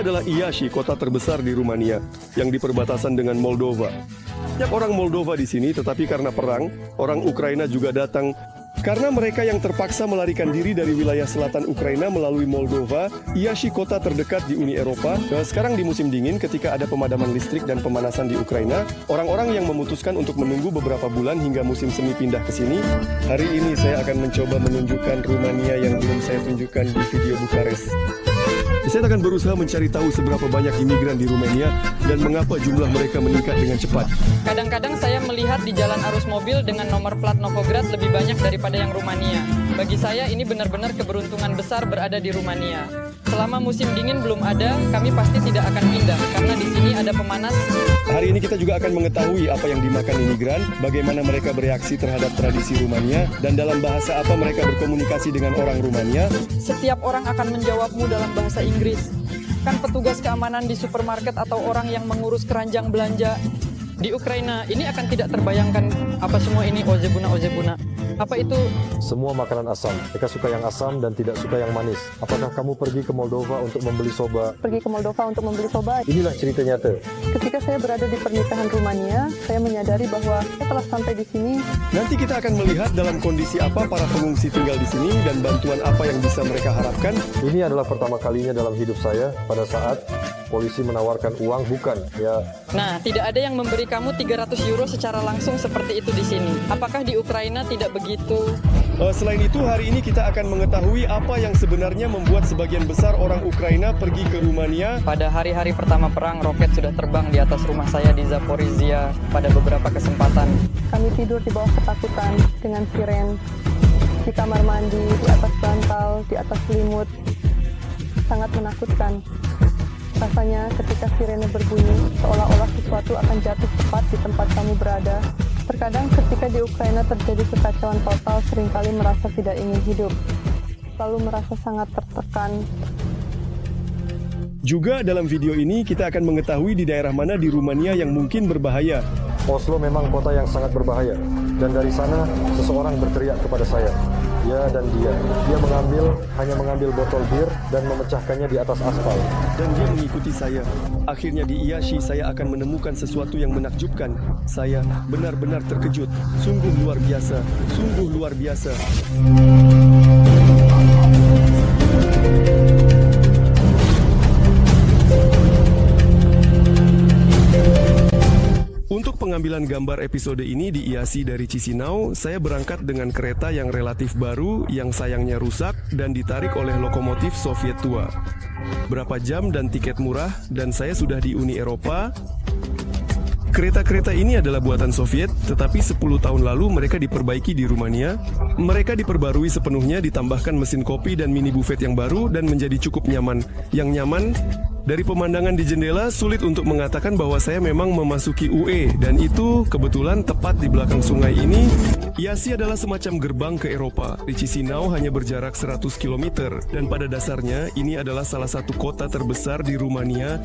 adalah Iași, kota terbesar di Rumania, yang di perbatasan dengan Moldova. Banyak orang Moldova di sini, tetapi karena perang, orang Ukraina juga datang. Karena mereka yang terpaksa melarikan diri dari wilayah selatan Ukraina melalui Moldova, Iași kota terdekat di Uni Eropa. Sekarang di musim dingin ketika ada pemadaman listrik dan pemanasan di Ukraina, orang-orang yang memutuskan untuk menunggu beberapa bulan hingga musim semi pindah ke sini. Hari ini saya akan mencoba menunjukkan Rumania yang belum saya tunjukkan di video Bukares. Saya akan berusaha mencari tahu seberapa banyak imigran di Rumania dan mengapa jumlah mereka meningkat dengan cepat. Kadang-kadang saya melihat di jalan arus mobil dengan nomor plat Novograd lebih banyak daripada yang Rumania. Bagi saya ini benar-benar keberuntungan besar berada di Rumania. Selama musim dingin belum ada, kami pasti tidak akan pindah karena di sini ada pemanas. Hari ini kita juga akan mengetahui apa yang dimakan imigran, bagaimana mereka bereaksi terhadap tradisi Rumania, dan dalam bahasa apa mereka berkomunikasi dengan orang Rumania. Setiap orang akan menjawabmu dalam bahasa Inggris. Kan petugas keamanan di supermarket atau orang yang mengurus keranjang belanja. Di Ukraina ini akan tidak terbayangkan apa semua ini ozebuna. Apa itu? Semua makanan asam. Mereka suka yang asam dan tidak suka yang manis. Apakah kamu pergi ke Moldova untuk membeli soba? Pergi ke Moldova untuk membeli soba. Inilah cerita nyata. Ketika saya berada di pernikahan Rumania, saya menyadari bahwa saya telah sampai di sini. Nanti kita akan melihat dalam kondisi apa para pengungsi tinggal di sini dan bantuan apa yang bisa mereka harapkan. Ini adalah pertama kalinya dalam hidup saya pada saat polisi menawarkan uang, bukan ya. Nah, tidak ada yang memberi kamu 300 euro secara langsung seperti itu di sini. Apakah di Ukraina tidak begitu? Selain itu, hari ini kita akan mengetahui apa yang sebenarnya membuat sebagian besar orang Ukraina pergi ke Rumania. Pada hari-hari pertama perang, roket sudah terbang di atas rumah saya di Zaporizhia pada beberapa kesempatan. Kami tidur di bawah ketakutan dengan siren, di kamar mandi, di atas bantal, di atas selimut. Sangat menakutkan. Rasanya ketika sirene berbunyi, seolah-olah sesuatu akan jatuh tepat di tempat kamu berada. Terkadang ketika di Ukraina terjadi kekacauan total, seringkali merasa tidak ingin hidup. Lalu merasa sangat tertekan. Juga dalam video ini kita akan mengetahui di daerah mana di Rumania yang mungkin berbahaya. Oslo memang kota yang sangat berbahaya. Dan dari sana, seseorang berteriak kepada saya. Ya dan dia hanya mengambil botol bir dan memecahkannya di atas aspal. Dan dia mengikuti saya. Akhirnya di Iași saya akan menemukan sesuatu yang menakjubkan. Saya benar-benar terkejut. Sungguh luar biasa. Sungguh luar biasa. Untuk pengambilan gambar episode ini di Iași dari Chisinau, saya berangkat dengan kereta yang relatif baru, yang sayangnya rusak, dan ditarik oleh lokomotif Soviet tua. Berapa jam dan tiket murah, dan saya sudah di Uni Eropa. Kereta-kereta ini adalah buatan Soviet, tetapi 10 tahun lalu mereka diperbaiki di Rumania. Mereka diperbarui sepenuhnya, ditambahkan mesin kopi dan mini buffet yang baru, dan menjadi cukup nyaman. Yang nyaman, dari pemandangan di jendela, sulit untuk mengatakan bahwa saya memang memasuki UE, dan itu kebetulan tepat di belakang sungai ini. Iași adalah semacam gerbang ke Eropa. Di Chisinau hanya berjarak 100 km, dan pada dasarnya ini adalah salah satu kota terbesar di Rumania.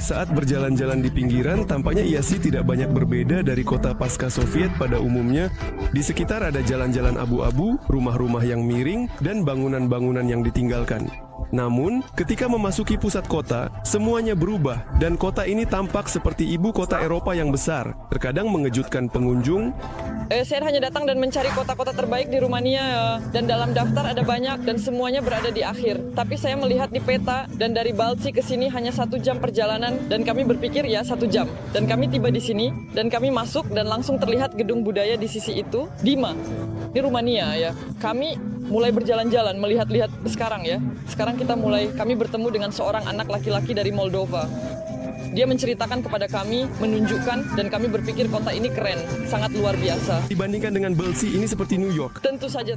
Saat berjalan-jalan di pinggiran, tampaknya Iași tidak banyak berbeda dari kota pasca Soviet pada umumnya. Di sekitar ada jalan-jalan abu-abu, rumah-rumah yang miring, dan bangunan-bangunan yang ditinggalkan. Namun, ketika memasuki pusat kota, semuanya berubah dan kota ini tampak seperti ibu kota Eropa yang besar. Terkadang mengejutkan pengunjung. Saya hanya datang dan mencari kota-kota terbaik di Rumania dan dalam daftar ada banyak dan semuanya berada di akhir. Tapi saya melihat di peta dan dari Balci ke sini hanya 1 jam perjalanan dan kami berpikir ya 1 jam. Dan kami tiba di sini dan kami masuk dan langsung terlihat gedung budaya di sisi itu. Dima, di Rumania ya. Kami mulai berjalan-jalan, melihat-lihat sekarang ya. Sekarang kami bertemu dengan seorang anak laki-laki dari Moldova. Dia menceritakan kepada kami, menunjukkan, dan kami berpikir kota ini keren, sangat luar biasa. Dibandingkan dengan Balci, ini seperti New York. Tentu saja,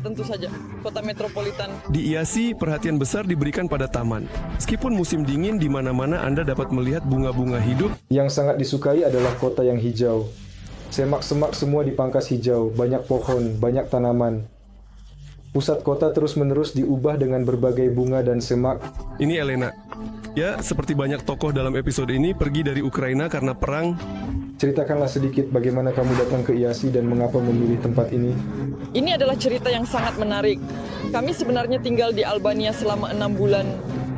kota metropolitan. Di Iași, perhatian besar diberikan pada taman. Meskipun musim dingin, di mana-mana Anda dapat melihat bunga-bunga hidup. Yang sangat disukai adalah kota yang hijau. Semak-semak semua dipangkas hijau, banyak pohon, banyak tanaman. Pusat kota terus-menerus diubah dengan berbagai bunga dan semak. Ini Elena. Ya, seperti banyak tokoh dalam episode ini, pergi dari Ukraina karena perang. Ceritakanlah sedikit bagaimana kamu datang ke Iași dan mengapa memilih tempat ini. Ini adalah cerita yang sangat menarik. Kami sebenarnya tinggal di Albania selama 6 bulan.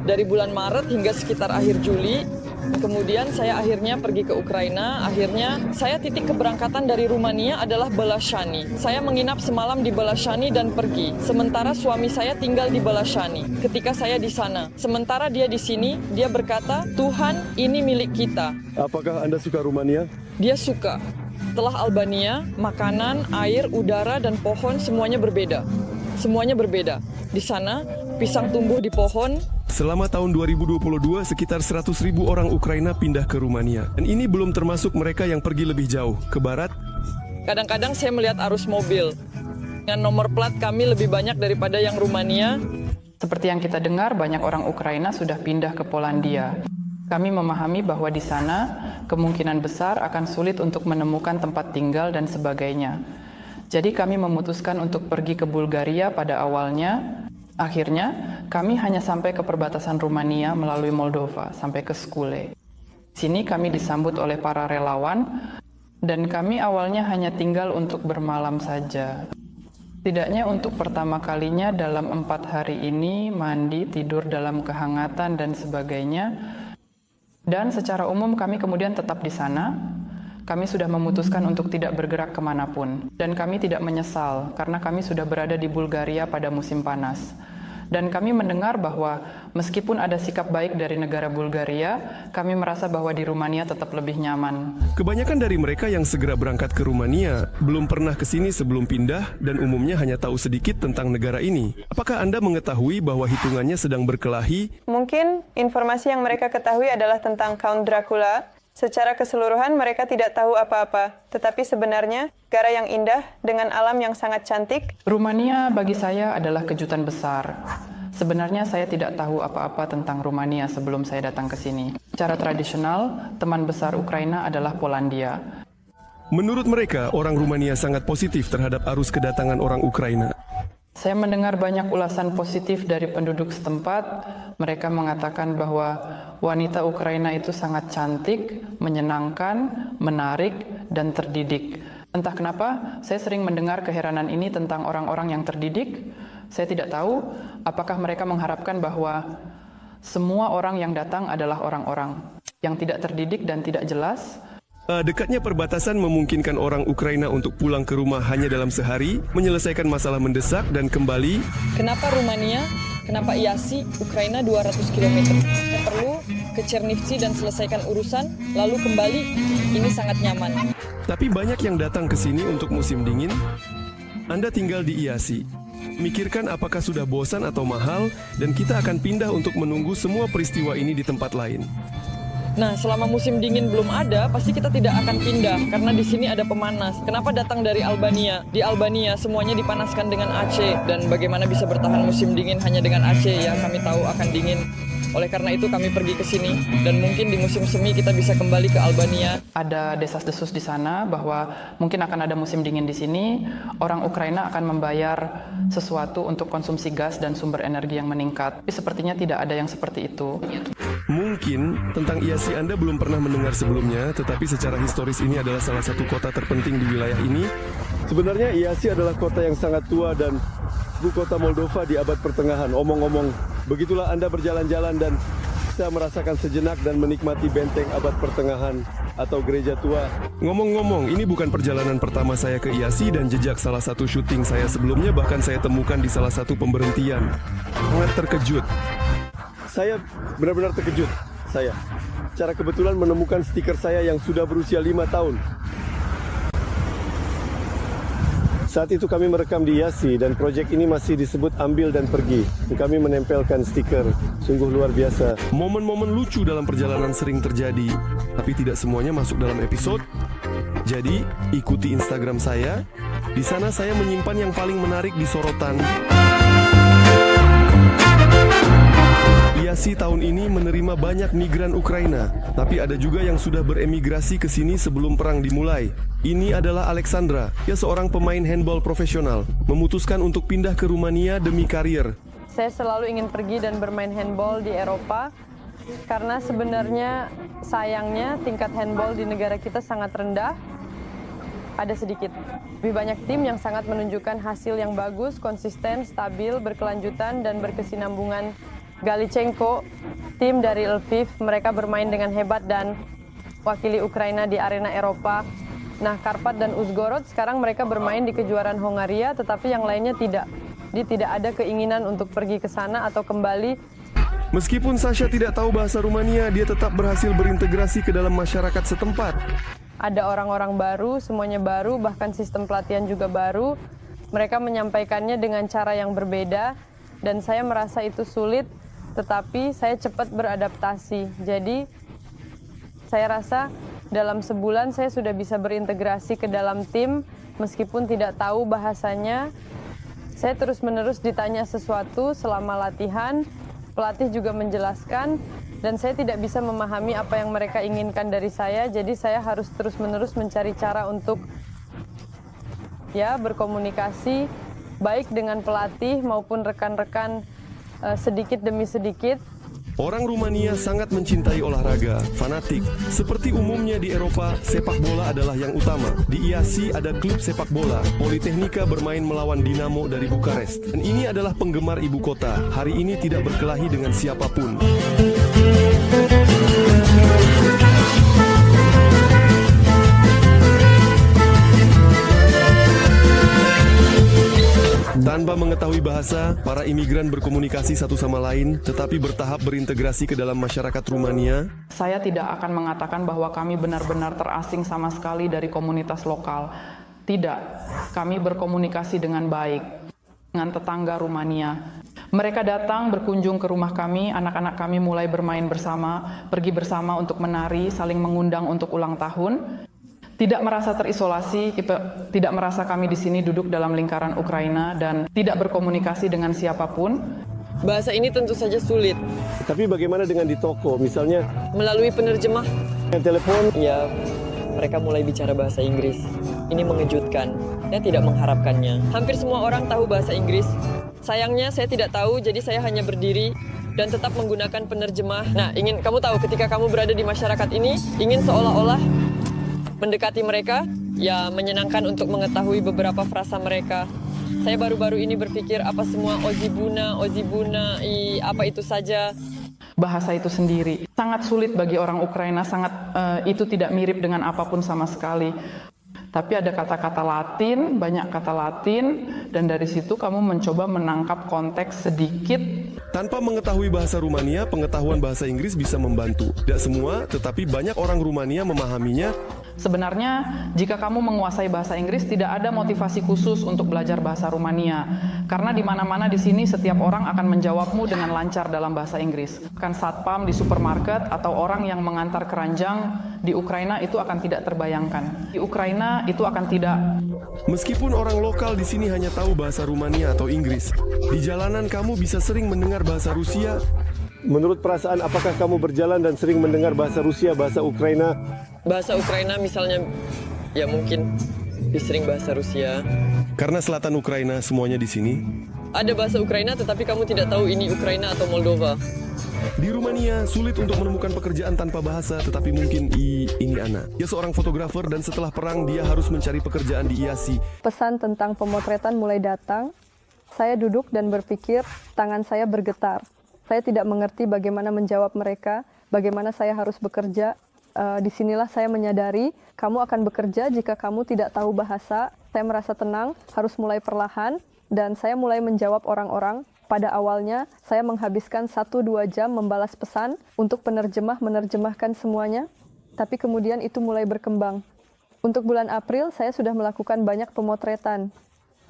dari bulan Maret hingga sekitar akhir Juli. Kemudian saya akhirnya pergi ke Ukraina. Akhirnya saya titik keberangkatan dari Rumania adalah Balashani. Saya menginap semalam di Balashani dan pergi. Sementara suami saya tinggal di Balashani ketika saya di sana. Sementara dia di sini, dia berkata, "Tuhan, ini milik kita." Apakah Anda suka Rumania? Dia suka. Setelah Albania, makanan, air, udara, dan pohon semuanya berbeda. Semuanya berbeda. Di sana, pisang tumbuh di pohon. Selama tahun 2022, sekitar 100.000 orang Ukraina pindah ke Rumania. Dan ini belum termasuk mereka yang pergi lebih jauh, ke barat. Kadang-kadang saya melihat arus mobil. Dengan nomor plat kami lebih banyak daripada yang Rumania. Seperti yang kita dengar, banyak orang Ukraina sudah pindah ke Polandia. Kami memahami bahwa di sana kemungkinan besar akan sulit untuk menemukan tempat tinggal dan sebagainya. Jadi kami memutuskan untuk pergi ke Bulgaria pada awalnya. Akhirnya, kami hanya sampai ke perbatasan Rumania melalui Moldova, sampai ke Skule. Di sini kami disambut oleh para relawan, dan kami awalnya hanya tinggal untuk bermalam saja. Setidaknya untuk pertama kalinya dalam 4 hari ini, mandi, tidur dalam kehangatan, dan sebagainya. Dan secara umum kami kemudian tetap di sana. Kami sudah memutuskan untuk tidak bergerak kemanapun. Dan kami tidak menyesal, karena kami sudah berada di Bulgaria pada musim panas. Dan kami mendengar bahwa meskipun ada sikap baik dari negara Bulgaria, kami merasa bahwa di Rumania tetap lebih nyaman. Kebanyakan dari mereka yang segera berangkat ke Rumania belum pernah ke sini sebelum pindah dan umumnya hanya tahu sedikit tentang negara ini. Apakah Anda mengetahui bahwa hitungannya sedang berkelahi? Mungkin informasi yang mereka ketahui adalah tentang Count Dracula. Secara keseluruhan mereka tidak tahu apa-apa, tetapi sebenarnya negara yang indah dengan alam yang sangat cantik. Rumania bagi saya adalah kejutan besar. Sebenarnya saya tidak tahu apa-apa tentang Rumania sebelum saya datang ke sini. Secara tradisional, teman besar Ukraina adalah Polandia. Menurut mereka, orang Rumania sangat positif terhadap arus kedatangan orang Ukraina. Saya mendengar banyak ulasan positif dari penduduk setempat. Mereka mengatakan bahwa wanita Ukraina itu sangat cantik, menyenangkan, menarik, dan terdidik. Entah kenapa, saya sering mendengar keheranan ini tentang orang-orang yang terdidik. Saya tidak tahu apakah mereka mengharapkan bahwa semua orang yang datang adalah orang-orang yang tidak terdidik dan tidak jelas. Dekatnya perbatasan memungkinkan orang Ukraina untuk pulang ke rumah hanya dalam sehari, menyelesaikan masalah mendesak dan kembali. Kenapa Rumania? Kenapa IASI? Ukraina 200 km. Saya perlu ke Chernivtsi dan selesaikan urusan, lalu kembali. Ini sangat nyaman. Tapi banyak yang datang ke sini untuk musim dingin. Anda tinggal di IASI. Mikirkan apakah sudah bosan atau mahal, dan kita akan pindah untuk menunggu semua peristiwa ini di tempat lain. Nah, selama musim dingin belum ada, pasti kita tidak akan pindah karena di sini ada pemanas. Kenapa datang dari Albania? Di Albania semuanya dipanaskan dengan AC, dan bagaimana bisa bertahan musim dingin hanya dengan AC yang kami tahu akan dingin. Oleh karena itu kami pergi ke sini, dan mungkin di musim semi kita bisa kembali ke Albania. Ada desas-desus di sana bahwa mungkin akan ada musim dingin di sini. Orang Ukraina akan membayar sesuatu untuk konsumsi gas dan sumber energi yang meningkat. Tapi sepertinya tidak ada yang seperti itu. Mungkin tentang IASI Anda belum pernah mendengar sebelumnya, tetapi secara historis ini adalah salah satu kota terpenting di wilayah ini. Sebenarnya IASI adalah kota yang sangat tua dan ibu kota Moldova di abad pertengahan. Omong-omong, begitulah Anda berjalan-jalan dan bisa merasakan sejenak dan menikmati benteng abad pertengahan atau gereja tua. Ngomong-ngomong, ini bukan perjalanan pertama saya ke IASI dan jejak salah satu syuting saya sebelumnya bahkan saya temukan di salah satu pemberhentian. Sangat terkejut. Saya benar-benar terkejut. Saya secara kebetulan menemukan stiker saya yang sudah berusia 5 tahun. Saat itu kami merekam di IASI dan proyek ini masih disebut ambil dan pergi. Kami menempelkan stiker, sungguh luar biasa. Momen-momen lucu dalam perjalanan sering terjadi, tapi tidak semuanya masuk dalam episode. Jadi, ikuti Instagram saya. Di sana saya menyimpan yang paling menarik di sorotan. IASI tahun ini menerima banyak migran Ukraina, tapi ada juga yang sudah beremigrasi ke sini sebelum perang dimulai. Ini adalah Alexandra, dia seorang pemain handball profesional, memutuskan untuk pindah ke Rumania demi karir. Saya selalu ingin pergi dan bermain handball di Eropa, karena sebenarnya sayangnya tingkat handball di negara kita sangat rendah. Ada sedikit. Lebih banyak tim yang sangat menunjukkan hasil yang bagus, konsisten, stabil, berkelanjutan, dan berkesinambungan Galichenko, tim dari Lviv, mereka bermain dengan hebat dan wakili Ukraina di arena Eropa. Nah, Karpat dan Uzhgorod sekarang mereka bermain di kejuaraan Hongaria, tetapi yang lainnya tidak. Dia tidak ada keinginan untuk pergi ke sana atau kembali. Meskipun Sasha tidak tahu bahasa Rumania, dia tetap berhasil berintegrasi ke dalam masyarakat setempat. Ada orang-orang baru, semuanya baru, bahkan sistem pelatihan juga baru. Mereka menyampaikannya dengan cara yang berbeda, dan saya merasa itu sulit, tetapi saya cepat beradaptasi. Jadi, saya rasa dalam sebulan saya sudah bisa berintegrasi ke dalam tim, meskipun tidak tahu bahasanya. Saya terus-menerus ditanya sesuatu selama latihan, pelatih juga menjelaskan, dan saya tidak bisa memahami apa yang mereka inginkan dari saya, jadi saya harus terus-menerus mencari cara untuk berkomunikasi baik dengan pelatih maupun rekan-rekan sedikit demi sedikit. Orang Rumania sangat mencintai olahraga, fanatik. Seperti umumnya di Eropa, sepak bola adalah yang utama. Di IASI ada klub sepak bola. Politehnika bermain melawan Dinamo dari Bukarest. Dan ini adalah penggemar ibu kota. Hari ini tidak berkelahi dengan siapapun. Tanpa mengetahui bahasa, para imigran berkomunikasi satu sama lain, tetapi bertahap berintegrasi ke dalam masyarakat Rumania. Saya tidak akan mengatakan bahwa kami benar-benar terasing sama sekali dari komunitas lokal. Tidak, kami berkomunikasi dengan baik dengan tetangga Rumania. Mereka datang berkunjung ke rumah kami, anak-anak kami mulai bermain bersama, pergi bersama untuk menari, saling mengundang untuk ulang tahun. Tidak merasa terisolasi, tidak merasa kami di sini duduk dalam lingkaran Ukraina dan tidak berkomunikasi dengan siapapun. Bahasa ini tentu saja sulit. Tapi bagaimana dengan di toko, misalnya? Melalui penerjemah, Telepon? ya mereka mulai bicara bahasa Inggris. Ini mengejutkan, saya tidak mengharapkannya. Hampir semua orang tahu bahasa Inggris. Sayangnya saya tidak tahu, jadi saya hanya berdiri dan tetap menggunakan penerjemah. Nah, kamu tahu ketika kamu berada di masyarakat ini, ingin seolah-olah mendekati mereka, ya menyenangkan untuk mengetahui beberapa frasa mereka. Saya baru-baru ini berpikir apa semua ozibuna, apa itu saja. Bahasa itu sendiri sangat sulit bagi orang Ukraina, itu tidak mirip dengan apapun sama sekali. Tapi ada kata-kata Latin, banyak kata Latin, dan dari situ kamu mencoba menangkap konteks sedikit. Tanpa mengetahui bahasa Rumania, pengetahuan bahasa Inggris bisa membantu. Tidak semua, tetapi banyak orang Rumania memahaminya. Sebenarnya, jika kamu menguasai bahasa Inggris, tidak ada motivasi khusus untuk belajar bahasa Rumania. Karena di mana-mana di sini setiap orang akan menjawabmu dengan lancar dalam bahasa Inggris. Kan satpam di supermarket atau orang yang mengantar keranjang di Ukraina itu akan tidak terbayangkan. Di Ukraina itu akan tidak. Meskipun orang lokal di sini hanya tahu bahasa Rumania atau Inggris, di jalanan kamu bisa sering mendengar bahasa Rusia. Menurut perasaan, apakah kamu berjalan dan sering mendengar bahasa Rusia, bahasa Ukraina? Bahasa Ukraina misalnya, ya mungkin sering bahasa Rusia. Karena selatan Ukraina semuanya di sini. Ada bahasa Ukraina, tetapi kamu tidak tahu ini Ukraina atau Moldova. Di Rumania, sulit untuk menemukan pekerjaan tanpa bahasa, tetapi mungkin ini Ana. Dia seorang fotografer dan setelah perang dia harus mencari pekerjaan di IASI. Pesan tentang pemotretan mulai datang. Saya duduk dan berpikir, tangan saya bergetar. Saya tidak mengerti bagaimana menjawab mereka, bagaimana saya harus bekerja. Disinilah saya menyadari, kamu akan bekerja jika kamu tidak tahu bahasa. Saya merasa tenang, harus mulai perlahan, dan saya mulai menjawab orang-orang. Pada awalnya, saya menghabiskan 1-2 jam membalas pesan untuk penerjemah menerjemahkan semuanya, tapi kemudian itu mulai berkembang. Untuk bulan April, saya sudah melakukan banyak pemotretan.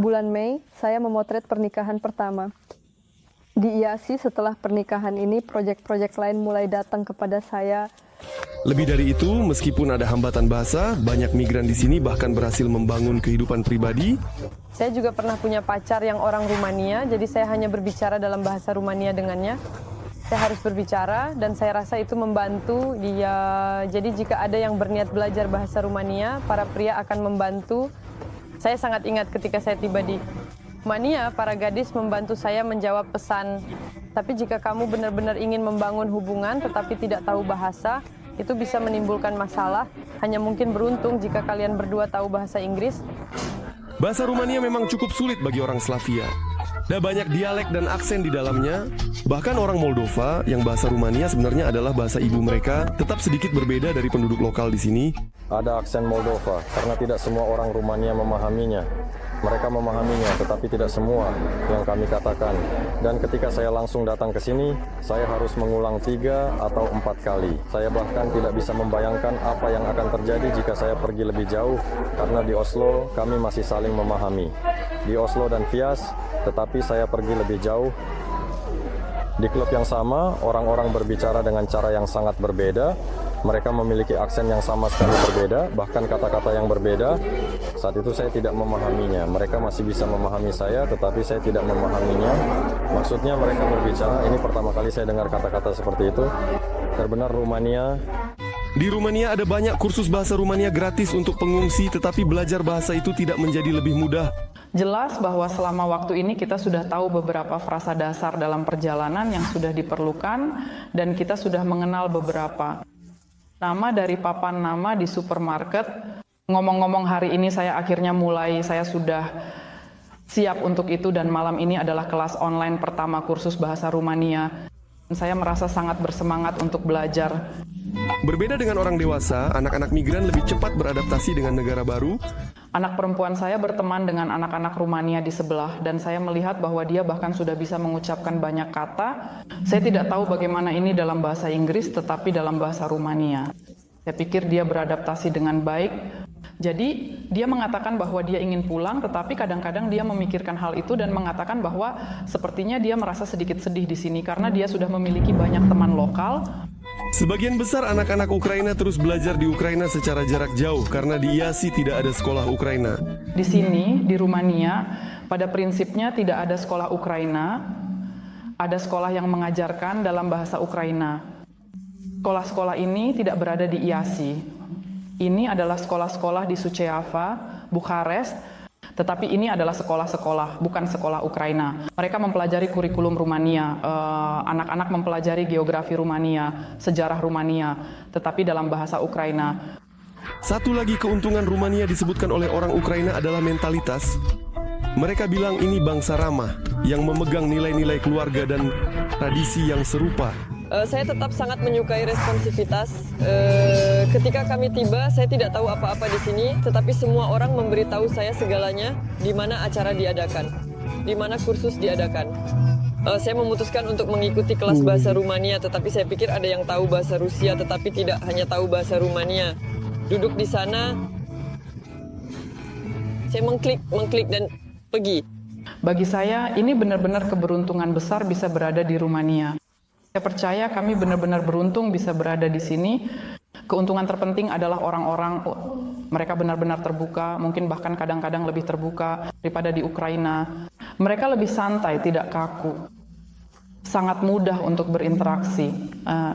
Bulan Mei, saya memotret pernikahan pertama. Di IASI setelah pernikahan ini, proyek-proyek lain mulai datang kepada saya. Lebih dari itu, meskipun ada hambatan bahasa, banyak migran di sini bahkan berhasil membangun kehidupan pribadi. Saya juga pernah punya pacar yang orang Rumania, jadi saya hanya berbicara dalam bahasa Rumania dengannya. Saya harus berbicara dan saya rasa itu membantu dia. Jadi jika ada yang berniat belajar bahasa Rumania, para pria akan membantu. Saya sangat ingat ketika saya tiba di Rumania, para gadis membantu saya menjawab pesan. Tapi jika kamu benar-benar ingin membangun hubungan tetapi tidak tahu bahasa, itu bisa menimbulkan masalah. Hanya mungkin beruntung jika kalian berdua tahu bahasa Inggris. Bahasa Rumania memang cukup sulit bagi orang Slavia. Ada banyak dialek dan aksen di dalamnya. Bahkan orang Moldova yang bahasa Rumania sebenarnya adalah bahasa ibu mereka tetap sedikit berbeda dari penduduk lokal di sini. Ada aksen Moldova karena tidak semua orang Rumania memahaminya. Mereka memahaminya, tetapi tidak semua yang kami katakan. Dan ketika saya langsung datang ke sini, saya harus mengulang 3 atau 4 kali. Saya bahkan tidak bisa membayangkan apa yang akan terjadi jika saya pergi lebih jauh, karena di Oslo kami masih saling memahami. Di Oslo dan Fias, tetapi saya pergi lebih jauh. Di klub yang sama, orang-orang berbicara dengan cara yang sangat berbeda. Mereka memiliki aksen yang sama sekali berbeda, bahkan kata-kata yang berbeda. Saat itu saya tidak memahaminya. Mereka masih bisa memahami saya, tetapi saya tidak memahaminya. Maksudnya mereka berbicara, ini pertama kali saya dengar kata-kata seperti itu. Terbenar Rumania. Di Rumania ada banyak kursus bahasa Rumania gratis untuk pengungsi, tetapi belajar bahasa itu tidak menjadi lebih mudah. Jelas bahwa selama waktu ini kita sudah tahu beberapa frasa dasar dalam perjalanan yang sudah diperlukan dan kita sudah mengenal beberapa. Nama dari papan nama di supermarket. Ngomong-ngomong hari ini saya sudah siap untuk itu dan malam ini adalah kelas online pertama kursus bahasa Rumania. Saya merasa sangat bersemangat untuk belajar. Berbeda dengan orang dewasa, anak-anak migran lebih cepat beradaptasi dengan negara baru. Anak perempuan saya berteman dengan anak-anak Rumania di sebelah dan saya melihat bahwa dia bahkan sudah bisa mengucapkan banyak kata. Saya tidak tahu bagaimana ini dalam bahasa Inggris tetapi dalam bahasa Rumania. Saya pikir dia beradaptasi dengan baik. Jadi dia mengatakan bahwa dia ingin pulang tetapi kadang-kadang dia memikirkan hal itu dan mengatakan bahwa sepertinya dia merasa sedikit sedih di sini karena dia sudah memiliki banyak teman lokal. Sebagian besar anak-anak Ukraina terus belajar di Ukraina secara jarak jauh karena di IASI tidak ada sekolah Ukraina. Di sini, di Rumania, pada prinsipnya tidak ada sekolah Ukraina, ada sekolah yang mengajarkan dalam bahasa Ukraina. Sekolah-sekolah ini tidak berada di IASI. Ini adalah sekolah-sekolah di Suceava, Bukares, tetapi ini adalah sekolah-sekolah, bukan sekolah Ukraina. Mereka mempelajari kurikulum Rumania, anak-anak mempelajari geografi Rumania, sejarah Rumania, tetapi dalam bahasa Ukraina. Satu lagi keuntungan Rumania disebutkan oleh orang Ukraina adalah mentalitas. Mereka bilang ini bangsa ramah, yang memegang nilai-nilai keluarga dan tradisi yang serupa. Saya tetap sangat menyukai responsivitas. Ketika kami tiba, saya tidak tahu apa-apa di sini, tetapi semua orang memberitahu saya segalanya, di mana acara diadakan, di mana kursus diadakan. Saya memutuskan untuk mengikuti kelas bahasa Rumania, tetapi saya pikir ada yang tahu bahasa Rusia, tetapi tidak hanya tahu bahasa Rumania. Duduk di sana, saya mengklik dan pergi. Bagi saya, ini benar-benar keberuntungan besar bisa berada di Rumania. Saya percaya kami benar-benar beruntung bisa berada di sini. Keuntungan terpenting adalah orang-orang, mereka benar-benar terbuka, mungkin bahkan kadang-kadang lebih terbuka daripada di Ukraina. Mereka lebih santai, tidak kaku. Sangat mudah untuk berinteraksi,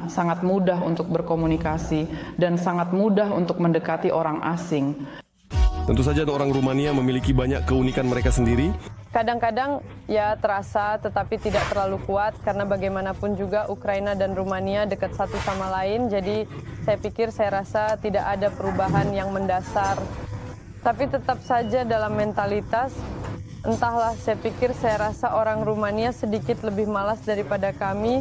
sangat mudah untuk berkomunikasi, dan sangat mudah untuk mendekati orang asing. Tentu saja orang Rumania memiliki banyak keunikan mereka sendiri. Kadang-kadang ya terasa tetapi tidak terlalu kuat karena bagaimanapun juga Ukraina dan Rumania dekat satu sama lain. Jadi saya rasa tidak ada perubahan yang mendasar. Tapi tetap saja dalam mentalitas, entahlah saya rasa orang Rumania sedikit lebih malas daripada kami.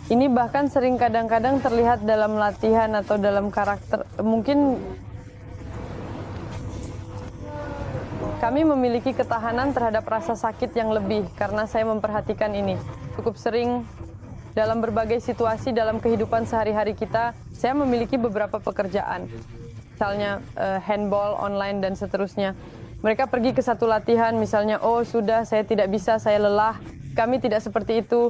Ini bahkan sering kadang-kadang terlihat dalam latihan atau dalam karakter. Mungkin kami memiliki ketahanan terhadap rasa sakit yang lebih karena saya memperhatikan ini. Cukup sering dalam berbagai situasi dalam kehidupan sehari-hari kita, saya memiliki beberapa pekerjaan. Misalnya handball, online, dan seterusnya. Mereka pergi ke satu latihan, misalnya, oh sudah saya tidak bisa, saya lelah. Kami tidak seperti itu.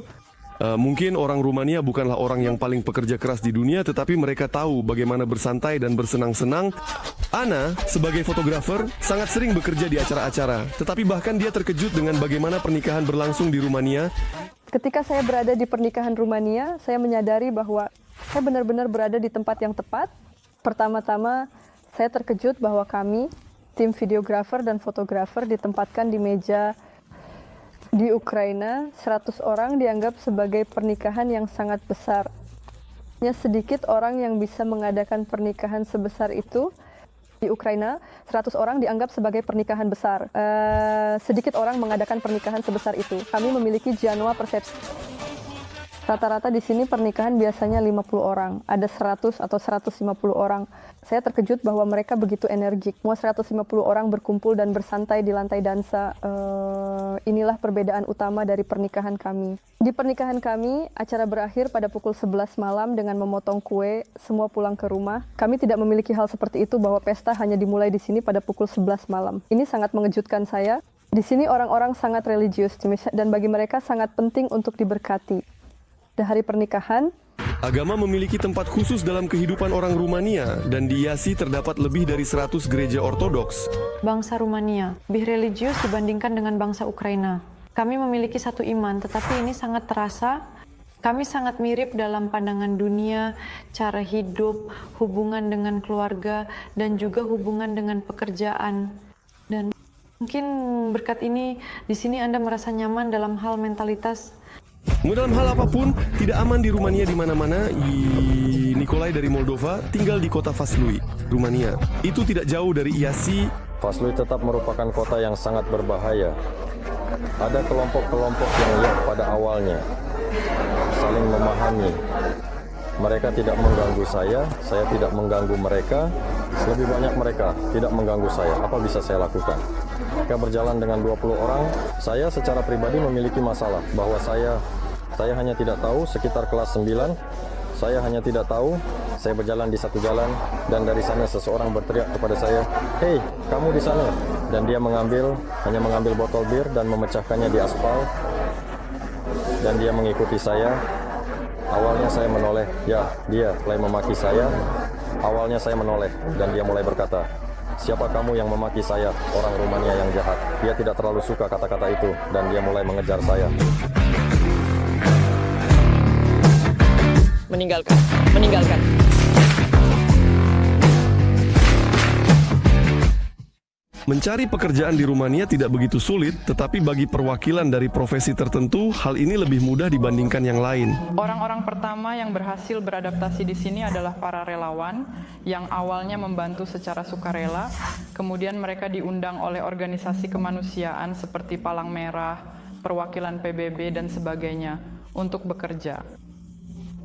Mungkin orang Rumania bukanlah orang yang paling pekerja keras di dunia, tetapi mereka tahu bagaimana bersantai dan bersenang-senang. Ana, sebagai fotografer, sangat sering bekerja di acara-acara, tetapi bahkan dia terkejut dengan bagaimana pernikahan berlangsung di Rumania. Ketika saya berada di pernikahan Rumania, saya menyadari bahwa saya benar-benar berada di tempat yang tepat. Pertama-tama, saya terkejut bahwa kami, tim videografer dan fotografer, ditempatkan di meja. Di Ukraina, 100 orang dianggap sebagai pernikahan yang sangat besar. Hanya sedikit orang yang bisa mengadakan pernikahan sebesar itu. Di Ukraina, 100 orang dianggap sebagai pernikahan besar. Sedikit orang mengadakan pernikahan sebesar itu. Kami memiliki Janua persepsi. Rata-rata di sini pernikahan biasanya 50 orang, ada 100 atau 150 orang. Saya terkejut bahwa mereka begitu energik. Semua 150 orang berkumpul dan bersantai di lantai dansa. Inilah perbedaan utama dari pernikahan kami. Di pernikahan kami, acara berakhir pada pukul 11 malam dengan memotong kue, semua pulang ke rumah. Kami tidak memiliki hal seperti itu bahwa pesta hanya dimulai di sini pada pukul 11 malam. Ini sangat mengejutkan saya. Di sini orang-orang sangat religius dan bagi mereka sangat penting untuk diberkati. Di hari pernikahan, Agama memiliki tempat khusus dalam kehidupan orang Rumania dan di Iasi terdapat lebih dari 100 gereja ortodoks. Bangsa Rumania lebih religius dibandingkan dengan bangsa Ukraina. Kami memiliki satu iman, tetapi ini sangat terasa. Kami sangat mirip dalam pandangan dunia, cara hidup, hubungan dengan keluarga, dan juga hubungan dengan pekerjaan. Dan mungkin berkat ini, di sini Anda merasa nyaman dalam hal mentalitas. Mau dalam hal apapun, tidak aman di Rumania di mana-mana. Nikolai dari Moldova tinggal di kota Vaslui, Rumania. Itu tidak jauh dari Iasi. Vaslui tetap merupakan kota yang sangat berbahaya. Ada kelompok-kelompok yang lihat pada awalnya, saling memahami. Mereka tidak mengganggu saya tidak mengganggu mereka. Lebih banyak mereka tidak mengganggu saya. Apa bisa saya lakukan? Mereka berjalan dengan 20 orang. Saya secara pribadi memiliki masalah bahwa saya hanya tidak tahu sekitar kelas 9. Saya hanya tidak tahu. Saya berjalan di satu jalan dan dari sana seseorang berteriak kepada saya, "Hei, kamu di sana." Dan dia hanya mengambil botol bir dan memecahkannya di aspal. Dan dia mengikuti saya. Awalnya saya menoleh. Ya, dia mulai memaki saya. Awalnya saya menoleh dan dia mulai berkata, "Siapa kamu yang memaki saya, orang Rumania yang jahat?" Dia tidak terlalu suka kata-kata itu dan dia mulai mengejar saya. Meninggalkan. Mencari pekerjaan di Rumania tidak begitu sulit, tetapi bagi perwakilan dari profesi tertentu, hal ini lebih mudah dibandingkan yang lain. Orang-orang pertama yang berhasil beradaptasi di sini adalah para relawan yang awalnya membantu secara sukarela, kemudian mereka diundang oleh organisasi kemanusiaan seperti Palang Merah, perwakilan PBB, dan sebagainya untuk bekerja.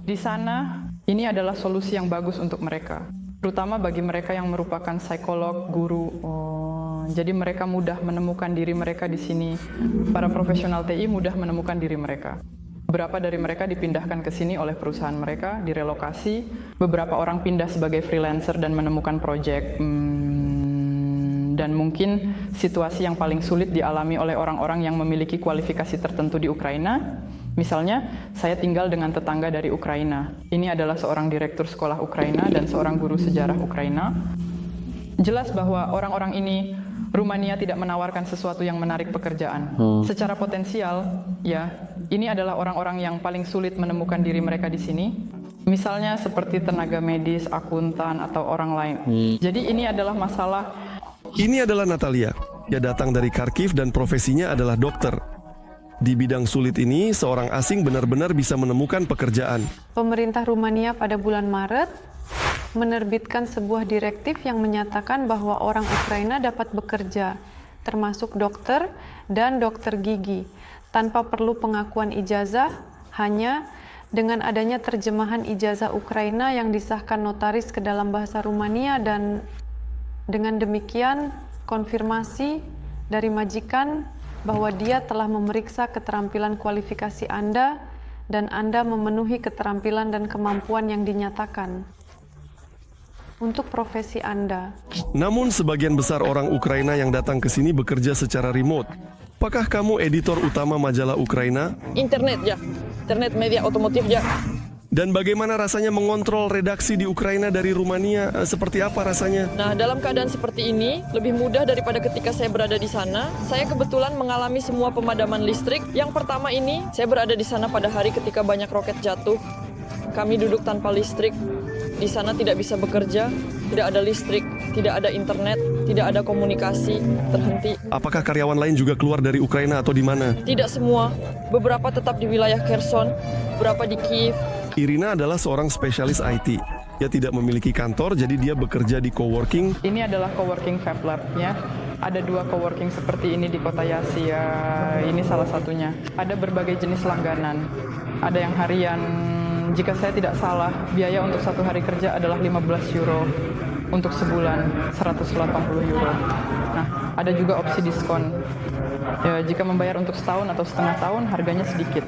Di sana, ini adalah solusi yang bagus untuk mereka, terutama bagi mereka yang merupakan psikolog, guru. Jadi mereka mudah menemukan diri mereka di sini. Para profesional TI mudah menemukan diri mereka. Beberapa dari mereka dipindahkan ke sini oleh perusahaan mereka, direlokasi. Beberapa orang pindah sebagai freelancer dan menemukan proyek. Dan mungkin situasi yang paling sulit dialami oleh orang-orang yang memiliki kualifikasi tertentu di Ukraina. Misalnya, saya tinggal dengan tetangga dari Ukraina. Ini adalah seorang direktur sekolah Ukraina dan seorang guru sejarah Ukraina. Jelas bahwa orang-orang ini Rumania tidak menawarkan sesuatu yang menarik pekerjaan. Secara potensial, ya, ini adalah orang-orang yang paling sulit menemukan diri mereka di sini. Misalnya seperti tenaga medis, akuntan, atau orang lain. Jadi ini adalah masalah. Ini adalah Natalia. Dia datang dari Kharkiv dan profesinya adalah dokter. Di bidang sulit ini, seorang asing benar-benar bisa menemukan pekerjaan. Pemerintah Rumania pada bulan Maret menerbitkan sebuah direktif yang menyatakan bahwa orang Ukraina dapat bekerja, termasuk dokter dan dokter gigi, tanpa perlu pengakuan ijazah, hanya dengan adanya terjemahan ijazah Ukraina yang disahkan notaris ke dalam bahasa Rumania, dan dengan demikian konfirmasi dari majikan bahwa dia telah memeriksa keterampilan kualifikasi Anda dan Anda memenuhi keterampilan dan kemampuan yang dinyatakan untuk profesi Anda. Namun sebagian besar orang Ukraina yang datang ke sini bekerja secara remote. Apakah kamu editor utama majalah Ukraina? Internet media otomotif ya. Dan bagaimana rasanya mengontrol redaksi di Ukraina dari Rumania? Seperti apa rasanya? Nah, dalam keadaan seperti ini, lebih mudah daripada ketika saya berada di sana. Saya kebetulan mengalami semua pemadaman listrik. Yang pertama ini, saya berada di sana pada hari ketika banyak roket jatuh. Kami duduk tanpa listrik. Di sana tidak bisa bekerja, tidak ada listrik, tidak ada internet, tidak ada komunikasi, terhenti. Apakah karyawan lain juga keluar dari Ukraina atau di mana? Tidak semua. Beberapa tetap di wilayah Kherson, beberapa di Kiev. Irina adalah seorang spesialis IT. Dia tidak memiliki kantor, jadi dia bekerja di coworking. Ini adalah coworking Fab Lab ya. Ada 2 coworking seperti ini di Kota Yasi ya. Ini salah satunya. Ada berbagai jenis langganan. Ada yang harian. Jika saya tidak salah, biaya untuk 1 hari kerja adalah 15 euro. Untuk sebulan 180 euro. Nah, ada juga opsi diskon. Ya, jika membayar untuk setahun atau setengah tahun, harganya sedikit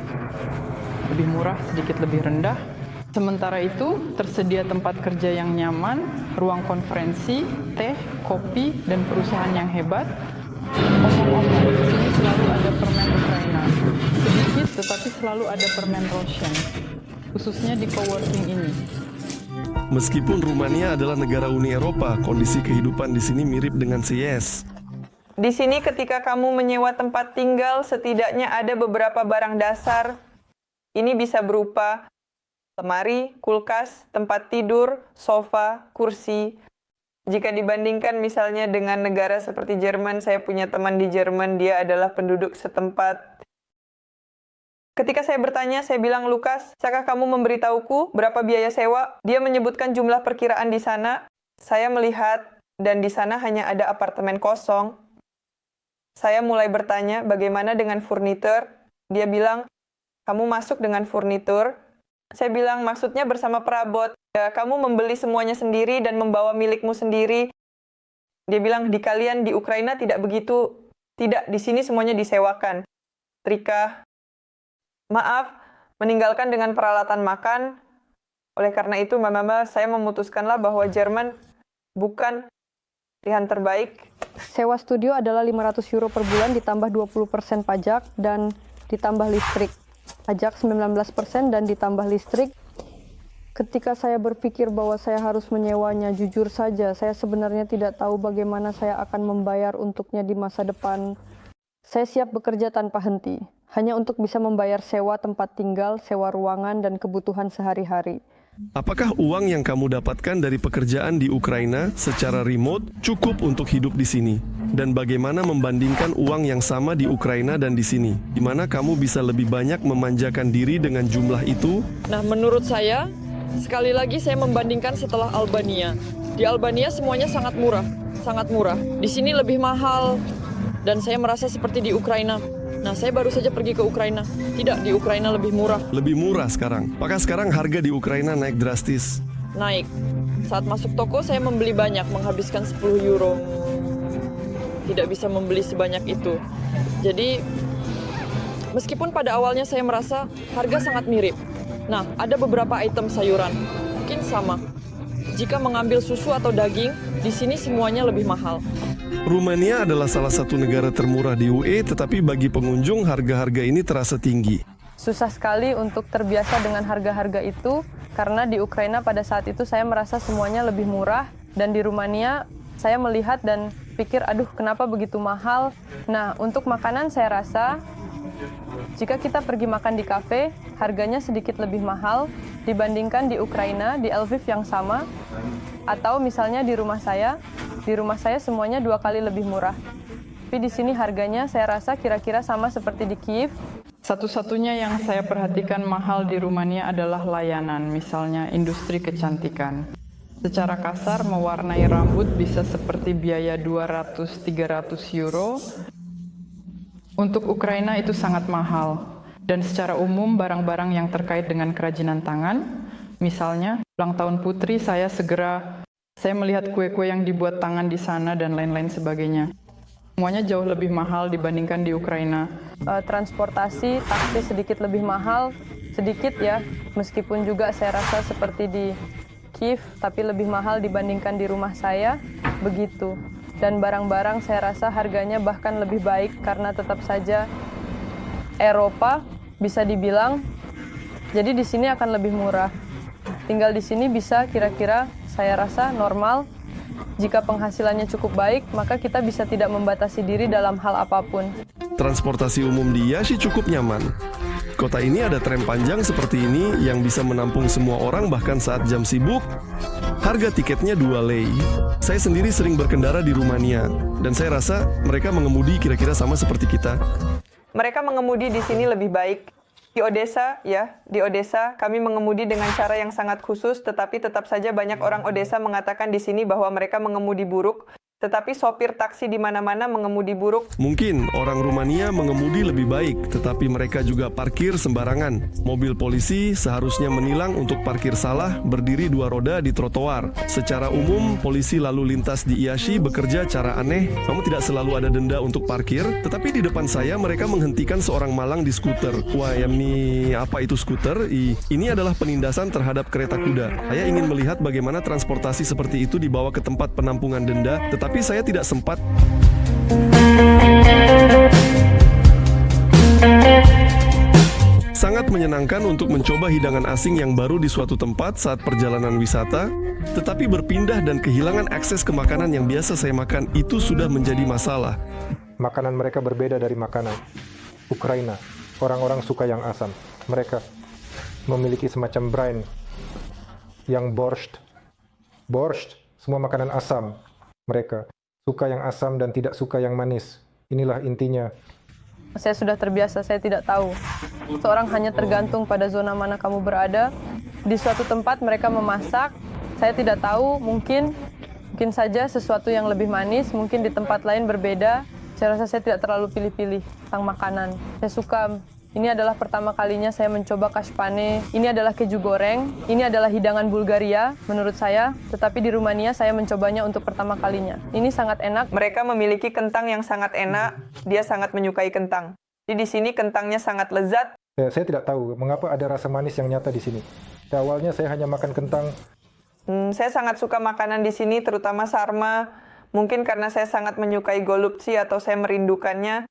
lebih murah, sedikit lebih rendah. Sementara itu, tersedia tempat kerja yang nyaman, ruang konferensi, teh, kopi, dan perusahaan yang hebat. Omong-omong, di sini selalu ada permen Ukraina. Sedikit, tetapi selalu ada permen Russian, khususnya di coworking ini. Meskipun Rumania adalah negara Uni Eropa, kondisi kehidupan di sini mirip dengan CIS. Di sini ketika kamu menyewa tempat tinggal, setidaknya ada beberapa barang dasar. Ini bisa berupa lemari, kulkas, tempat tidur, sofa, kursi. Jika dibandingkan misalnya dengan negara seperti Jerman, saya punya teman di Jerman, dia adalah penduduk setempat. Ketika saya bertanya, saya bilang, Lukas, bisakah kamu memberitahuku berapa biaya sewa? Dia menyebutkan jumlah perkiraan di sana. Saya melihat, dan di sana hanya ada apartemen kosong. Saya mulai bertanya, bagaimana dengan furnitur? Dia bilang, kamu masuk dengan furnitur. Saya bilang, maksudnya bersama perabot. Ya, kamu membeli semuanya sendiri dan membawa milikmu sendiri. Dia bilang, di kalian di Ukraina tidak begitu. Tidak, di sini semuanya disewakan. Trika, maaf, meninggalkan dengan peralatan makan. Oleh karena itu, Mama, saya memutuskanlah bahwa Jerman bukan pilihan terbaik. Sewa studio adalah 500 euro per bulan ditambah 20% pajak dan ditambah listrik. Pajak 19% dan ditambah listrik. Ketika saya berpikir bahwa saya harus menyewanya, jujur saja, saya sebenarnya tidak tahu bagaimana saya akan membayar untuknya di masa depan. Saya siap bekerja tanpa henti, hanya untuk bisa membayar sewa tempat tinggal, sewa ruangan, dan kebutuhan sehari-hari. Apakah uang yang kamu dapatkan dari pekerjaan di Ukraina secara remote cukup untuk hidup di sini? Dan bagaimana membandingkan uang yang sama di Ukraina dan di sini? Di mana kamu bisa lebih banyak memanjakan diri dengan jumlah itu? Nah, menurut saya, sekali lagi saya membandingkan setelah Albania. Di Albania semuanya sangat murah, sangat murah. Di sini lebih mahal, dan saya merasa seperti di Ukraina. Nah, saya baru saja pergi ke Ukraina. Tidak, di Ukraina lebih murah. Lebih murah sekarang. Apakah sekarang harga di Ukraina naik drastis? Naik. Saat masuk toko, saya membeli banyak, menghabiskan 10 euro. Tidak bisa membeli sebanyak itu. Jadi, meskipun pada awalnya saya merasa harga sangat mirip. Nah, ada beberapa item sayuran. Mungkin sama. Jika mengambil susu atau daging, di sini semuanya lebih mahal. Rumania adalah salah satu negara termurah di UE, tetapi bagi pengunjung harga-harga ini terasa tinggi. Susah sekali untuk terbiasa dengan harga-harga itu, karena di Ukraina pada saat itu saya merasa semuanya lebih murah, dan di Rumania saya melihat dan pikir, aduh kenapa begitu mahal. Nah, untuk makanan saya rasa, jika kita pergi makan di kafe, harganya sedikit lebih mahal dibandingkan di Ukraina, di Lviv yang sama, atau misalnya di rumah saya semuanya 2 kali lebih murah. Tapi di sini harganya saya rasa kira-kira sama seperti di Kiev. Satu-satunya yang saya perhatikan mahal di Rumania adalah layanan, misalnya industri kecantikan. Secara kasar, mewarnai rambut bisa seperti biaya 200-300 euro. Untuk Ukraina itu sangat mahal. Dan secara umum, barang-barang yang terkait dengan kerajinan tangan, misalnya, ulang tahun putri, saya melihat kue-kue yang dibuat tangan di sana dan lain-lain sebagainya. Semuanya jauh lebih mahal dibandingkan di Ukraina. Transportasi, taksi sedikit lebih mahal, sedikit ya, meskipun juga saya rasa seperti di Kiev, tapi lebih mahal dibandingkan di rumah saya, begitu. Dan barang-barang saya rasa harganya bahkan lebih baik karena tetap saja Eropa bisa dibilang, jadi di sini akan lebih murah. Tinggal di sini bisa kira-kira saya rasa normal. Jika penghasilannya cukup baik, maka kita bisa tidak membatasi diri dalam hal apapun. Transportasi umum di Iași cukup nyaman. Kota ini ada tram panjang seperti ini yang bisa menampung semua orang bahkan saat jam sibuk. Harga tiketnya 2 lei. Saya sendiri sering berkendara di Rumania, dan saya rasa mereka mengemudi kira-kira sama seperti kita. Mereka mengemudi di sini lebih baik. Di Odessa kami mengemudi dengan cara yang sangat khusus, tetapi tetap saja banyak orang Odessa mengatakan di sini bahwa mereka mengemudi buruk. Tetapi sopir taksi di mana-mana mengemudi buruk. Mungkin orang Rumania mengemudi lebih baik, tetapi mereka juga parkir sembarangan. Mobil polisi seharusnya menilang untuk parkir salah berdiri dua roda di trotoar. Secara umum, polisi lalu lintas di Iași bekerja cara aneh, namun tidak selalu ada denda untuk parkir. Tetapi di depan saya mereka menghentikan seorang malang di skuter. Wah, ini apa itu skuter? Ini adalah penindasan terhadap kereta kuda. Saya ingin melihat bagaimana transportasi seperti itu dibawa ke tempat penampungan denda, tetapi saya tidak sempat. Sangat menyenangkan untuk mencoba hidangan asing yang baru di suatu tempat saat perjalanan wisata, tetapi berpindah dan kehilangan akses ke makanan yang biasa saya makan itu sudah menjadi masalah. Makanan mereka berbeda dari makanan Ukraina. Orang-orang suka yang asam. Mereka memiliki semacam brine yang borscht. Semua makanan asam. Mereka suka yang asam dan tidak suka yang manis. Inilah intinya. Saya sudah terbiasa, saya tidak tahu. Seorang hanya tergantung pada zona mana kamu berada. Di suatu tempat mereka memasak, saya tidak tahu, mungkin saja sesuatu yang lebih manis, mungkin di tempat lain berbeda. Saya rasa saya tidak terlalu pilih-pilih tentang makanan. Saya suka. Ini adalah pertama kalinya saya mencoba kashpane. Ini adalah keju goreng. Ini adalah hidangan Bulgaria menurut saya. Tetapi di Rumania saya mencobanya untuk pertama kalinya. Ini sangat enak. Mereka memiliki kentang yang sangat enak. Dia sangat menyukai kentang. Di sini kentangnya sangat lezat. Saya tidak tahu mengapa ada rasa manis yang nyata di sini. Awalnya saya hanya makan kentang. Saya sangat suka makanan di sini, terutama sarma. Mungkin karena saya sangat menyukai golubtsi atau saya merindukannya.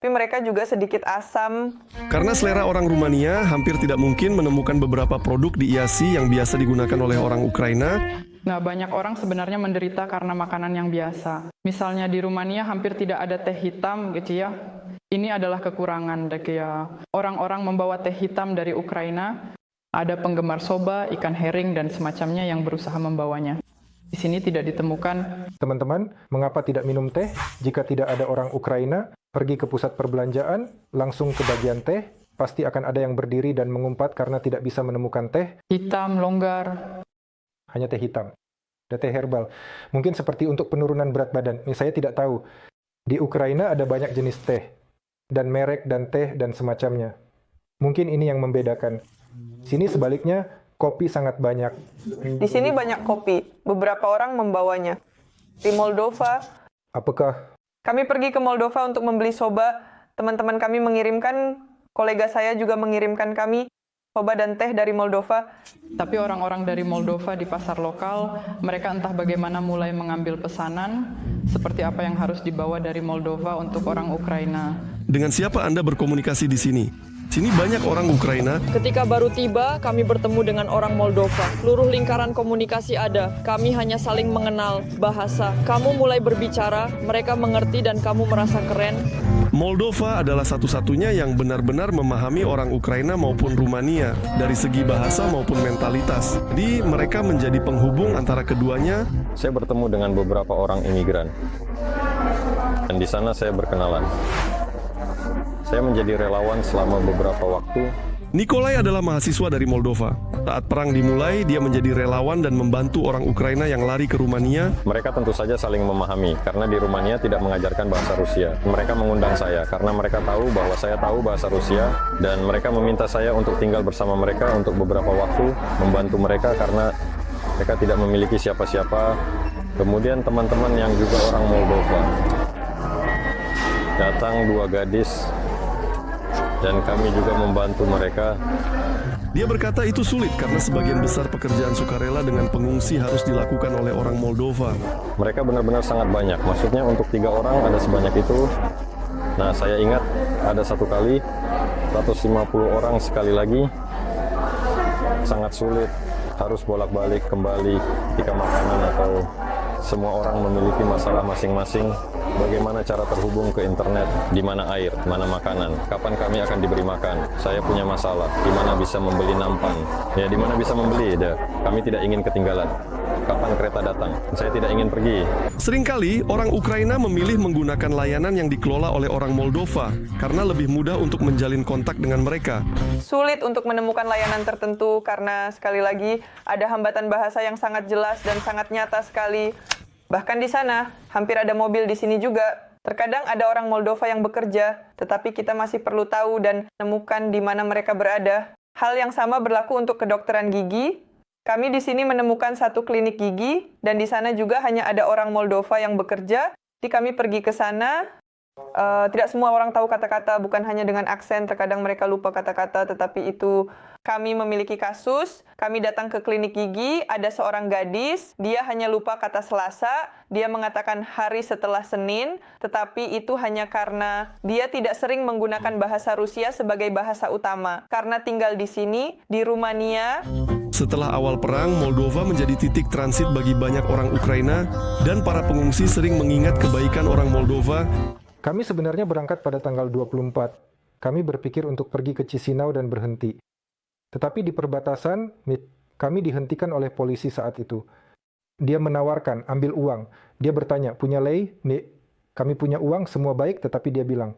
Tapi mereka juga sedikit asam. Karena selera orang Rumania, hampir tidak mungkin menemukan beberapa produk di Iași yang biasa digunakan oleh orang Ukraina. Nah, banyak orang sebenarnya menderita karena makanan yang biasa. Misalnya di Rumania hampir tidak ada teh hitam gitu ya. Ini adalah kekurangan ya. Orang-orang membawa teh hitam dari Ukraina. Ada penggemar soba, ikan herring, dan semacamnya yang berusaha membawanya. Di sini tidak ditemukan. Teman-teman, mengapa tidak minum teh jika tidak ada orang Ukraina? Pergi ke pusat perbelanjaan, langsung ke bagian teh, pasti akan ada yang berdiri dan mengumpat karena tidak bisa menemukan teh. Hitam, longgar. Hanya teh hitam. Ada teh herbal. Mungkin seperti untuk penurunan berat badan. Saya tidak tahu. Di Ukraina ada banyak jenis teh. Dan merek dan teh dan semacamnya. Mungkin ini yang membedakan. Sini sebaliknya, kopi sangat banyak. Di sini banyak kopi. Beberapa orang membawanya. Di Moldova, Apakah kami pergi ke Moldova untuk membeli soba. Teman-teman kami mengirimkan, kolega saya juga mengirimkan kami soba dan teh dari Moldova. Tapi orang-orang dari Moldova di pasar lokal, mereka entah bagaimana mulai mengambil pesanan, seperti apa yang harus dibawa dari Moldova untuk orang Ukraina. Dengan siapa Anda berkomunikasi di sini? Sini banyak orang Ukraina. Ketika baru tiba, kami bertemu dengan orang Moldova. Seluruh lingkaran komunikasi ada. Kami hanya saling mengenal bahasa. Kamu mulai berbicara, mereka mengerti dan kamu merasa keren. Moldova adalah satu-satunya yang benar-benar memahami orang Ukraina maupun Rumania dari segi bahasa maupun mentalitas. Jadi mereka menjadi penghubung antara keduanya. Saya bertemu dengan beberapa orang imigran. Dan di sana saya berkenalan. Saya menjadi relawan selama beberapa waktu. Nikolai adalah mahasiswa dari Moldova. Saat perang dimulai, dia menjadi relawan dan membantu orang Ukraina yang lari ke Rumania. Mereka tentu saja saling memahami, karena di Rumania tidak mengajarkan bahasa Rusia. Mereka mengundang saya, karena mereka tahu bahwa saya tahu bahasa Rusia, dan mereka meminta saya untuk tinggal bersama mereka untuk beberapa waktu, membantu mereka karena mereka tidak memiliki siapa-siapa. Kemudian teman-teman yang juga orang Moldova. Datang 2 gadis, dan kami juga membantu mereka. Dia berkata itu sulit karena sebagian besar pekerjaan sukarela dengan pengungsi harus dilakukan oleh orang Moldova. Mereka benar-benar sangat banyak. Maksudnya untuk 3 orang ada sebanyak itu. Nah, saya ingat ada satu kali 150 orang sekali lagi. Sangat sulit, harus bolak-balik kembali ketika makanan atau semua orang memiliki masalah masing-masing. Bagaimana cara terhubung ke internet, di mana air, mana makanan, kapan kami akan diberi makan. Saya punya masalah, di mana bisa membeli nampan. Ya, di mana bisa membeli, kami tidak ingin ketinggalan. kapan kereta datang. Saya tidak ingin pergi. Seringkali orang Ukraina memilih menggunakan layanan yang dikelola oleh orang Moldova karena lebih mudah untuk menjalin kontak dengan mereka. Sulit untuk menemukan layanan tertentu karena sekali lagi ada hambatan bahasa yang sangat jelas dan sangat nyata sekali. Bahkan di sana, hampir ada mobil di sini juga. Terkadang ada orang Moldova yang bekerja, tetapi kita masih perlu tahu dan menemukan di mana mereka berada. Hal yang sama berlaku untuk kedokteran gigi. Kami di sini menemukan satu klinik gigi, dan di sana juga hanya ada orang Moldova yang bekerja. Jadi kami pergi ke sana. Tidak semua orang tahu kata-kata, bukan hanya dengan aksen, terkadang mereka lupa kata-kata, tetapi itu kami memiliki kasus, kami datang ke klinik gigi, ada seorang gadis, dia hanya lupa kata Selasa, dia mengatakan hari setelah Senin, tetapi itu hanya karena dia tidak sering menggunakan bahasa Rusia sebagai bahasa utama. Karena tinggal di sini, di Rumania. Setelah awal perang, Moldova menjadi titik transit bagi banyak orang Ukraina dan para pengungsi sering mengingat kebaikan orang Moldova. Kami sebenarnya berangkat pada tanggal 24. Kami berpikir untuk pergi ke Chisinau dan berhenti. Tetapi di perbatasan, kami dihentikan oleh polisi saat itu. Dia menawarkan, ambil uang. Dia bertanya, punya lei? Kami punya uang, semua baik, tetapi dia bilang,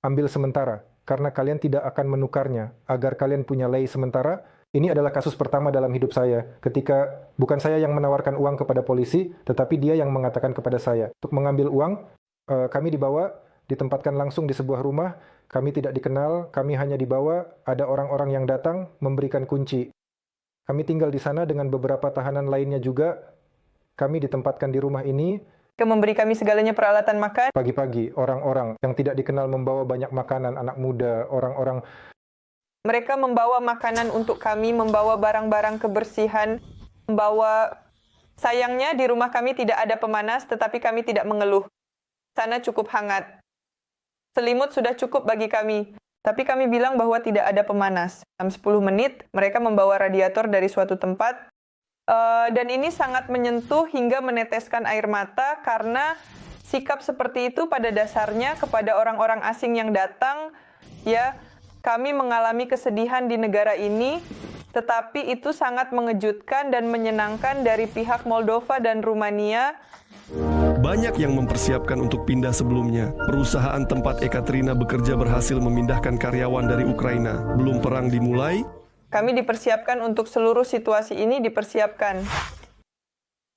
ambil sementara, karena kalian tidak akan menukarnya, agar kalian punya lei sementara. Ini adalah kasus pertama dalam hidup saya, ketika bukan saya yang menawarkan uang kepada polisi, tetapi dia yang mengatakan kepada saya, untuk mengambil uang, kami dibawa, ditempatkan langsung di sebuah rumah, kami tidak dikenal, kami hanya dibawa, ada orang-orang yang datang, memberikan kunci. Kami tinggal di sana dengan beberapa tahanan lainnya juga, kami ditempatkan di rumah ini. Memberi kami segalanya peralatan makan. Pagi-pagi, orang-orang yang tidak dikenal membawa banyak makanan, anak muda, orang-orang. Mereka membawa makanan untuk kami, membawa barang-barang kebersihan, membawa... Sayangnya di rumah kami tidak ada pemanas, tetapi kami tidak mengeluh. Sana cukup hangat. Selimut sudah cukup bagi kami, tapi kami bilang bahwa tidak ada pemanas. Dalam 10 menit, mereka membawa radiator dari suatu tempat, dan ini sangat menyentuh hingga meneteskan air mata, karena sikap seperti itu pada dasarnya kepada orang-orang asing yang datang, ya, kami mengalami kesedihan di negara ini, tetapi itu sangat mengejutkan dan menyenangkan dari pihak Moldova dan Rumania. Banyak yang mempersiapkan untuk pindah sebelumnya. Perusahaan tempat Ekaterina bekerja berhasil memindahkan karyawan dari Ukraina. Belum perang dimulai, kami dipersiapkan untuk seluruh situasi ini dipersiapkan.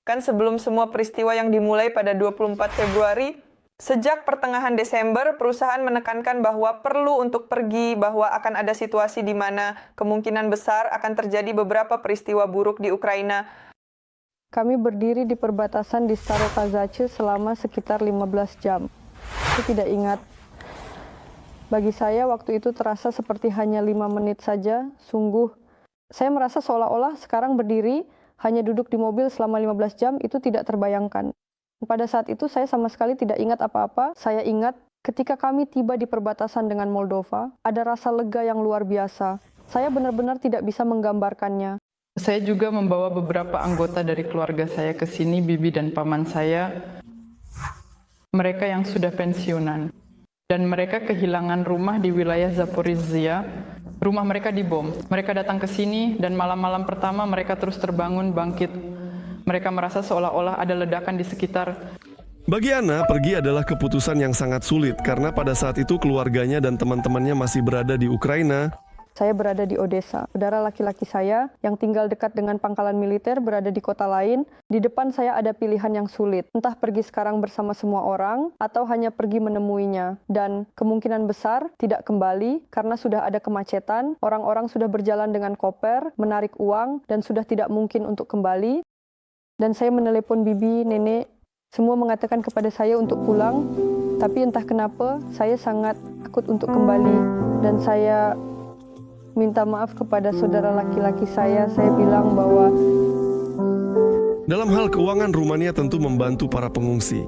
Kan sebelum semua peristiwa yang dimulai pada 24 Februari, sejak pertengahan Desember, perusahaan menekankan bahwa perlu untuk pergi, bahwa akan ada situasi di mana kemungkinan besar akan terjadi beberapa peristiwa buruk di Ukraina. Kami berdiri di perbatasan di Starokazache selama sekitar 15 jam. Saya tidak ingat. Bagi saya, waktu itu terasa seperti hanya 5 menit saja. Sungguh, saya merasa seolah-olah sekarang berdiri, hanya duduk di mobil selama 15 jam, itu tidak terbayangkan. Pada saat itu, saya sama sekali tidak ingat apa-apa. Saya ingat ketika kami tiba di perbatasan dengan Moldova, ada rasa lega yang luar biasa. Saya benar-benar tidak bisa menggambarkannya. Saya juga membawa beberapa anggota dari keluarga saya ke sini, bibi dan paman saya. Mereka yang sudah pensiunan. Dan mereka kehilangan rumah di wilayah Zaporizhia. Rumah mereka dibom. Mereka datang ke sini dan malam-malam pertama mereka terus terbangun, bangkit. Mereka merasa seolah-olah ada ledakan di sekitar. bagi Ana, pergi adalah keputusan yang sangat sulit karena pada saat itu keluarganya dan teman-temannya masih berada di Ukraina. Saya berada di Odessa. Saudara laki-laki saya yang tinggal dekat dengan pangkalan militer berada di kota lain. Di depan saya ada pilihan yang sulit. Entah pergi sekarang bersama semua orang atau hanya pergi menemuinya. Dan kemungkinan besar tidak kembali karena sudah ada kemacetan. Orang-orang sudah berjalan dengan koper, menarik uang dan sudah tidak mungkin untuk kembali. Dan saya menelepon bibi, nenek, semua mengatakan kepada saya untuk pulang. Tapi entah kenapa saya sangat takut untuk kembali. Dan saya minta maaf kepada saudara laki-laki saya bilang bahwa dalam hal keuangan, Rumania tentu membantu para pengungsi.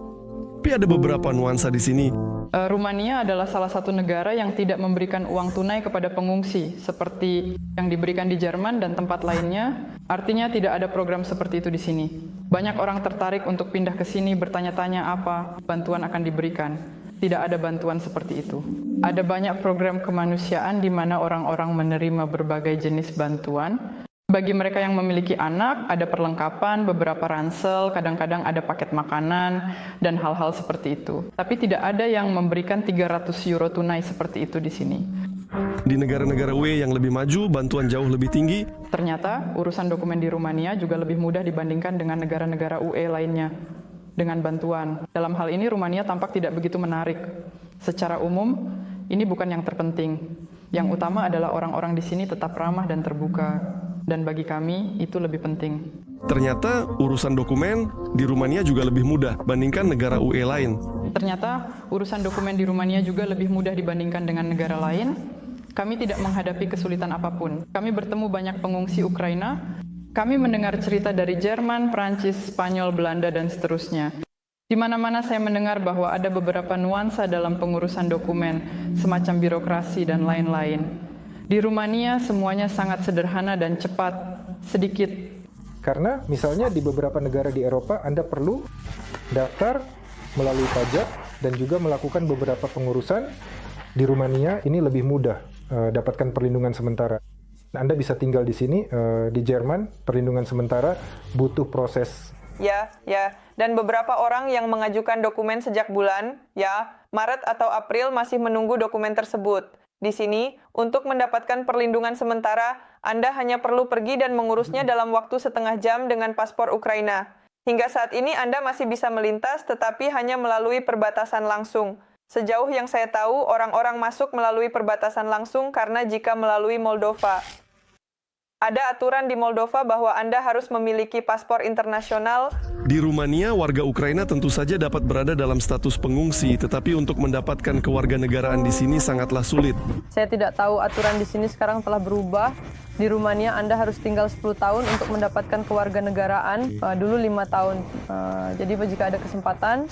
Tapi ada beberapa nuansa di sini. Rumania adalah salah satu negara yang tidak memberikan uang tunai kepada pengungsi, seperti yang diberikan di Jerman dan tempat lainnya. Artinya tidak ada program seperti itu di sini. Banyak orang tertarik untuk pindah ke sini bertanya-tanya apa bantuan akan diberikan. Tidak ada bantuan seperti itu. Ada banyak program kemanusiaan di mana orang-orang menerima berbagai jenis bantuan. Bagi mereka yang memiliki anak, ada perlengkapan, beberapa ransel, kadang-kadang ada paket makanan, dan hal-hal seperti itu. Tapi tidak ada yang memberikan 300 euro tunai seperti itu di sini. Di negara-negara UE yang lebih maju, bantuan jauh lebih tinggi. Ternyata, urusan dokumen di Rumania juga lebih mudah dibandingkan dengan negara-negara UE lainnya. Dengan bantuan. Dalam hal ini, Rumania tampak tidak begitu menarik. Secara umum, ini bukan yang terpenting. Yang utama adalah orang-orang di sini tetap ramah dan terbuka. Dan bagi kami, itu lebih penting. Ternyata urusan dokumen di Rumania juga lebih mudah bandingkan negara UE lain. Ternyata urusan dokumen di Rumania juga lebih mudah dibandingkan dengan negara lain. Kami tidak menghadapi kesulitan apapun. Kami bertemu banyak pengungsi Ukraina. Kami mendengar cerita dari Jerman, Prancis, Spanyol, Belanda, dan seterusnya. Di mana-mana saya mendengar bahwa ada beberapa nuansa dalam pengurusan dokumen, semacam birokrasi dan lain-lain. Di Rumania semuanya sangat sederhana dan cepat, sedikit. Karena misalnya di beberapa negara di Eropa Anda perlu daftar melalui pajak dan juga melakukan beberapa pengurusan. Di Rumania ini lebih mudah dapatkan perlindungan sementara. Anda bisa tinggal di sini, di Jerman, perlindungan sementara butuh proses. Ya. Dan beberapa orang yang mengajukan dokumen sejak bulan, Maret atau April masih menunggu dokumen tersebut. Di sini, untuk mendapatkan perlindungan sementara, Anda hanya perlu pergi dan mengurusnya dalam waktu setengah jam dengan paspor Ukraina. Hingga saat ini Anda masih bisa melintas, tetapi hanya melalui perbatasan langsung. Sejauh yang saya tahu, orang-orang masuk melalui perbatasan langsung karena jika melalui Moldova. Ada aturan di Moldova bahwa Anda harus memiliki paspor internasional. Di Rumania, warga Ukraina tentu saja dapat berada dalam status pengungsi, tetapi untuk mendapatkan kewarganegaraan di sini sangatlah sulit. Saya tidak tahu aturan di sini sekarang telah berubah. Di Rumania Anda harus tinggal 10 tahun untuk mendapatkan kewarganegaraan, dulu 5 tahun. Jadi jika ada kesempatan,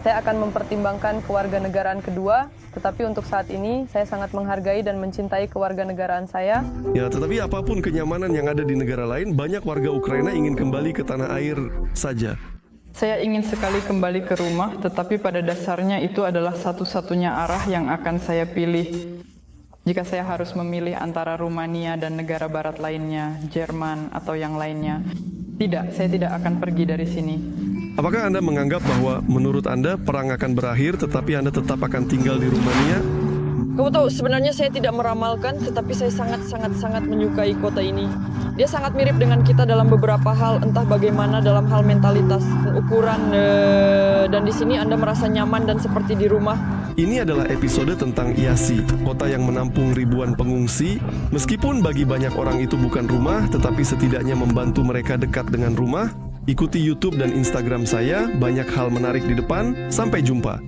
saya akan mempertimbangkan kewarganegaraan kedua, tetapi untuk saat ini saya sangat menghargai dan mencintai kewarganegaraan saya. Ya, tetapi apapun kenyamanan yang ada di negara lain, banyak warga Ukraina ingin kembali ke tanah air saja. Saya ingin sekali kembali ke rumah, tetapi pada dasarnya itu adalah satu-satunya arah yang akan saya pilih. Jika saya harus memilih antara Rumania dan negara barat lainnya, Jerman atau yang lainnya, saya tidak akan pergi dari sini. Apakah Anda menganggap bahwa menurut Anda perang akan berakhir tetapi Anda tetap akan tinggal di Rumania? Kamu tahu, sebenarnya saya tidak meramalkan, tetapi saya sangat menyukai kota ini. Dia sangat mirip dengan kita dalam beberapa hal, entah bagaimana dalam hal mentalitas, ukuran, dan di sini Anda merasa nyaman dan seperti di rumah. Ini adalah episode tentang Iasi, kota yang menampung ribuan pengungsi. Meskipun bagi banyak orang itu bukan rumah, tetapi setidaknya membantu mereka dekat dengan rumah. Ikuti YouTube dan Instagram saya, banyak hal menarik di depan. Sampai jumpa.